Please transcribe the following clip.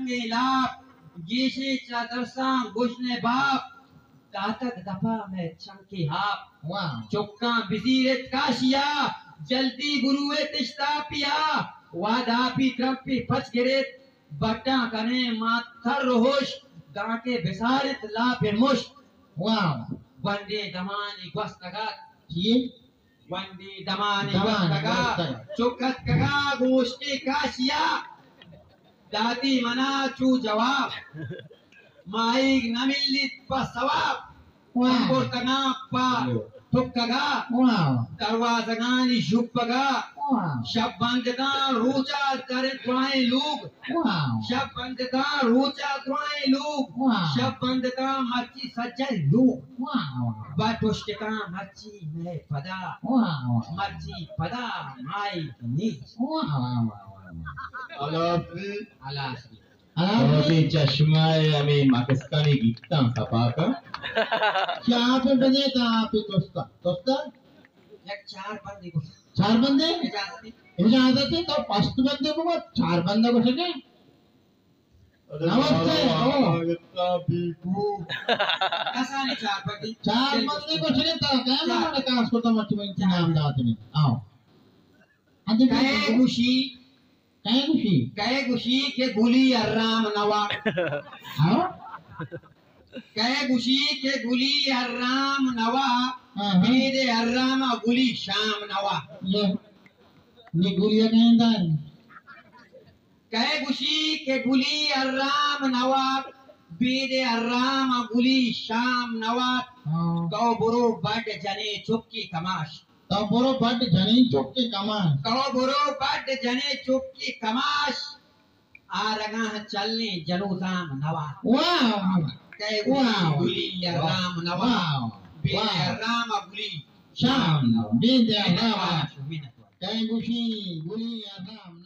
रंगे लाप गीशे चादरसा गुशने बाप तातक दफा में चंकी हाप चुक्का बिजीरत काशिया जल्दी गुरुए तिश्ता पिया वादा पी क्रम्पी फच गिरेत बट्टा कने माथर रोश दाके बिसारत ला फिरमुश वंदे दमानी gwastaka वंदे दमानी gwastaka चुकत कगा गोश्ते काशिया दाती मना चू जवाब माइक नमिलित पा सवाब अंबोर तना पा तुक्कगा दरवाज़गानी शुपगा शब बंदगा रूचा करे दुआएं लोग शब बंदगा रूचा दुआएं लोग शब बंदगा मर्ची सज्जल लोग बातोष्टका मर्ची में पदा मर्ची पदा माई नी Alasri. Alasri चश्माए हमें पाकिस्तानी गीता सपाका क्या पे बने था आप दोस्ता दोस्ता एक चार बंदे इजाजत है तो पांच बंदे को चार बंदे को सके नमस्ते इतना बीकू ऐसा नहीं चार बंदे को सके तो क्या मैंने कहा उसको तो मत में नाम दाते में आओ कहे गुशी के गुली अर्राम नवा कहे गुशी के गुली अर्राम नवा मेरे अर्राम गुली शाम नवा ये गुलिया कहीं दार कहे गुशी के गुली अर्राम नवा बेदे अर्राम गुली शाम नवा तो बुरो बड जने चुपकी कमाश तो बुरो बड जने चुपकी कमाश तो बुरो बड जने चुपकी कमाश आ रगा चलने जरूदाम नवा कहे गुली अर्राम नवा बेदे अर्राम गुली शाम नवा बेदे अर्राम कहे गुशी गुली अर्राम